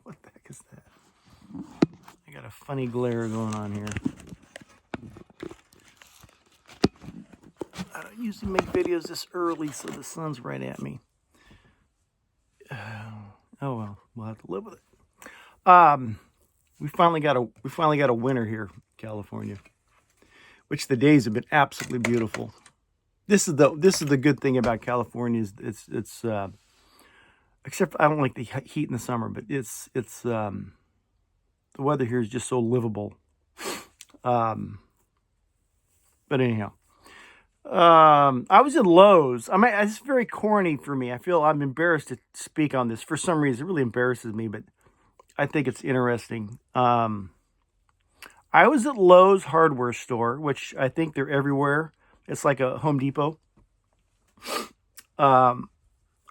What the heck is that? I got a funny glare going on here. I don't usually make videos this early, so the sun's right at me. Oh well, we'll have to live with it. We finally got a winter here, in California, which the days have been absolutely beautiful. This is the good thing about California is it's except I don't like the heat in the summer, but it's the weather here is just so livable. But anyhow, I was at Lowe's. I mean, it's very corny for me. I feel I'm embarrassed to speak on this for some reason. It really embarrasses me, but I think it's interesting. I was at Lowe's hardware store, which I think they're everywhere. It's like a Home Depot. I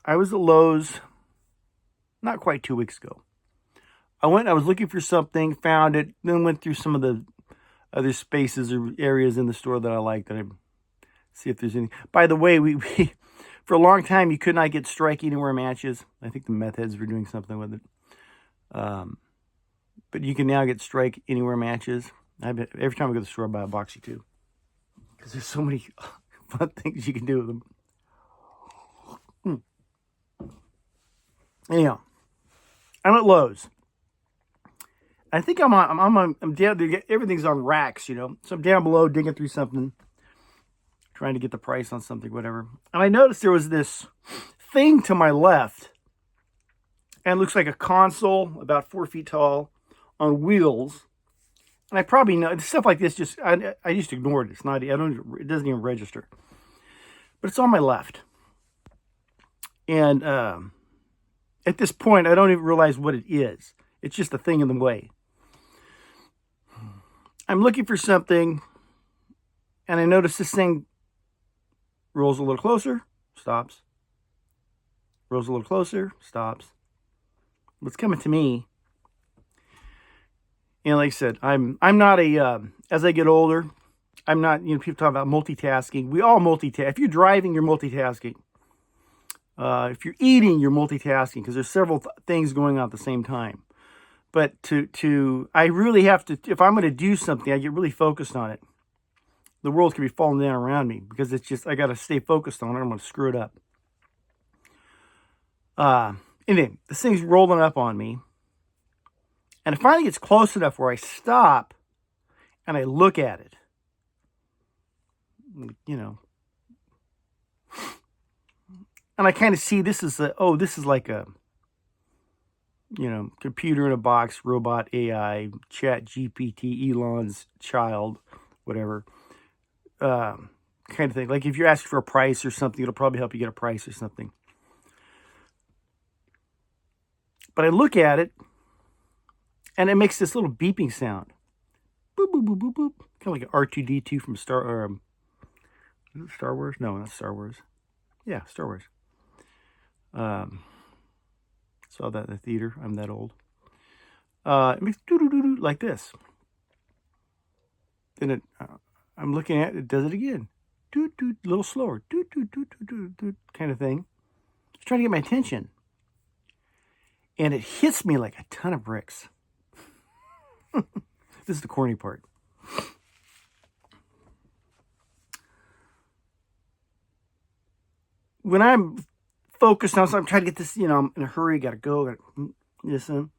was at Lowe's not quite 2 weeks ago. I was looking for something, found it, then went through some of the other spaces or areas in the store that I liked. That I see if there's any. By the way, we for a long time you could not get Strike Anywhere matches. I think the meth heads were doing something with it. But you can now get Strike Anywhere matches. Every time I go to the store, I buy a box or two because there's so many fun things you can do with them. Anyhow, I'm at Lowe's. I think I'm down. Everything's on racks, you know. So I'm down below digging through something, trying to get the price on something, whatever. And I noticed there was this thing to my left, and it looks like a console about 4 feet tall on wheels. And I probably know stuff like this. I just ignored it. It's not. It doesn't even register. But it's on my left, and at this point, I don't even realize what it is. It's just a thing in the way. I'm looking for something, and I notice this thing rolls a little closer, stops. Rolls a little closer, stops. It's coming to me. And like I said, I'm not as I get older, I'm not, people talk about multitasking. We all multitask. If you're driving, you're multitasking. If you're eating, you're multitasking because there's several things going on at the same time. But I really have to, if I'm going to do something, I get really focused on it. The world can be falling down around me because it's just, I got to stay focused on it. I'm going to screw it up. Anyway, this thing's rolling up on me. And it finally gets close enough where I stop and I look at it. And I kind of see this is like a, computer in a box, robot AI, Chat GPT, Elon's child, whatever, kind of thing. Like if you're asking for a price or something, it'll probably help you get a price or something. But I look at it, and it makes this little beeping sound. Boop, boop, boop, boop, boop. Kind of like an R2-D2 from Star Wars? No, not Star Wars. Yeah, Star Wars. Saw that in the theater. I'm that old. It makes doo-doo-doo-doo like this. Then I'm looking at it. It does it again. Doo-doo, a little slower. Doo-doo-doo-doo-doo, kind of thing. It's trying to get my attention. And it hits me like a ton of bricks. This is the corny part. When I'm focused on something, I'm trying to get this, I'm in a hurry, gotta go, gotta listen.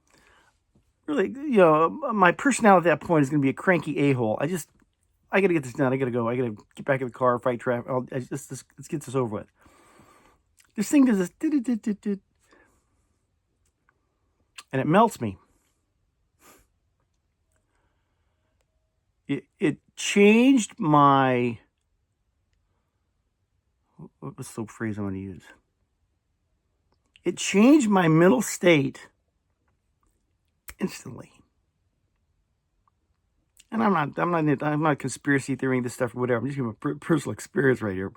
Really, my personality at that point is going to be a cranky a-hole. I gotta get this done. I gotta go. I gotta get back in the car, fight traffic. Let's get this over with. This thing does this, and it melts me. It changed my, what's the phrase I'm going to use? It changed my mental state instantly. And I'm not conspiracy theorying this stuff or whatever. I'm just giving a personal experience right here.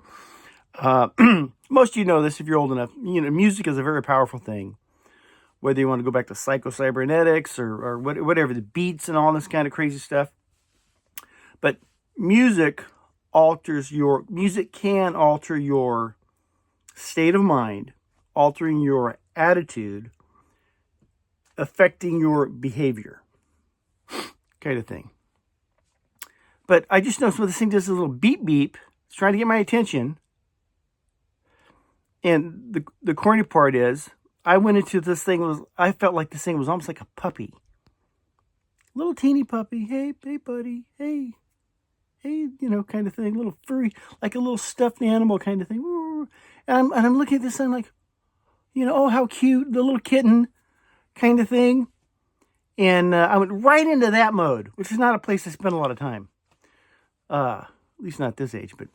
Most of you know this if you're old enough. Music is a very powerful thing. Whether you want to go back to psycho-cybernetics or whatever, the beats and all this kind of crazy stuff. But music can alter your state of mind, altering your attitude affecting your behavior kind of thing. But I just noticed when this thing does a little beep beep, it's trying to get my attention. And the corny part is, I went into this thing, I felt like this thing was almost like a puppy. Little teeny puppy. Hey, buddy. Hey, kind of thing. Little furry, like a little stuffed animal kind of thing. And I'm looking at this thing like, oh, how cute, the little kitten kind of thing. And I went right into that mode, which is not a place I spend a lot of time. At least not this age, but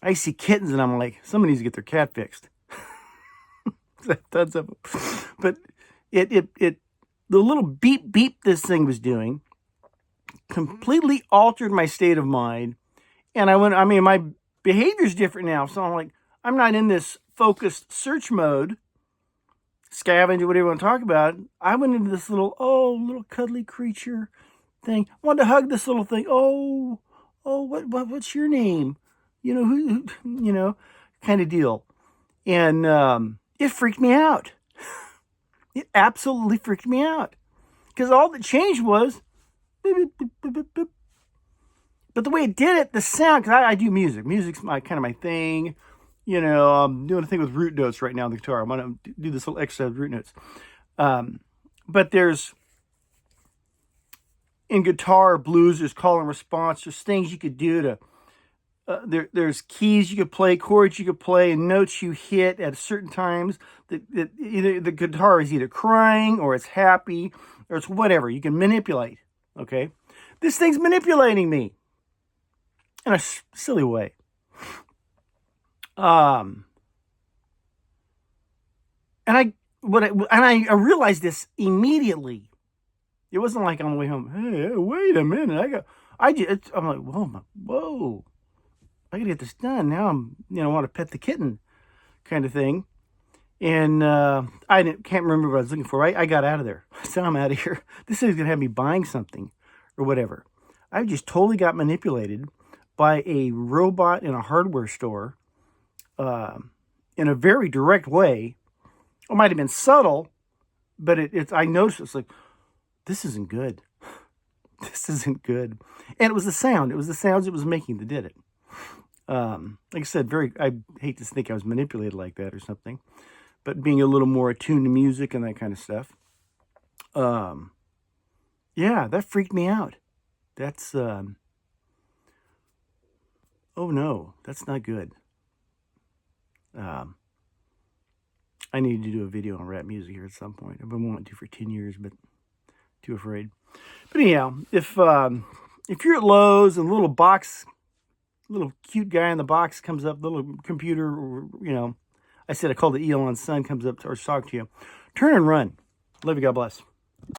I see kittens and I'm like, somebody needs to get their cat fixed. Tons of them. But the little beep beep this thing was doing completely altered my state of mind. And my behavior's different now. So I'm like, I'm not in this focused search mode, scavenge, whatever you want to talk about. I went into this little cuddly creature thing. I wanted to hug this little thing. What's your name? Who kind of deal. And it freaked me out. It absolutely freaked me out. Because all that changed was beep, beep, beep, beep, beep, beep. But the way it did it, the sound, because I do music. Music's my thing. I'm doing a thing with root notes right now on the guitar. I'm going to do this little extra with root notes. But in guitar, blues, there's call and response. There's things you could do to, there's keys you could play, chords you could play, and notes you hit at certain times. Either the guitar is either crying or it's happy or it's whatever. You can manipulate, okay? This thing's manipulating me in a silly way. And I realized this immediately. It wasn't like on the way home. Hey, wait a minute. I'm like, whoa. I gotta get this done. Now I'm, want to pet the kitten kind of thing. And can't remember what I was looking for. I got out of there. So I'm out of here. This thing's gonna have me buying something or whatever. I just totally got manipulated by a robot in a hardware store in a very direct way. It might have been subtle, but I noticed it's like, this isn't good. This isn't good. And it was the sound. It was the sounds it was making that did it. Like I said, I hate to think I was manipulated like that or something, but being a little more attuned to music and that kind of stuff. Yeah, that freaked me out. That's, oh no, that's not good. I need to do a video on rap music here at some point. I've been wanting to for 10 years, but too afraid. But anyhow, if you're at Lowe's and a little cute guy in the box comes up, little computer, or, I called it Elon's son, comes up to talk to you, turn and run. Love you. God bless.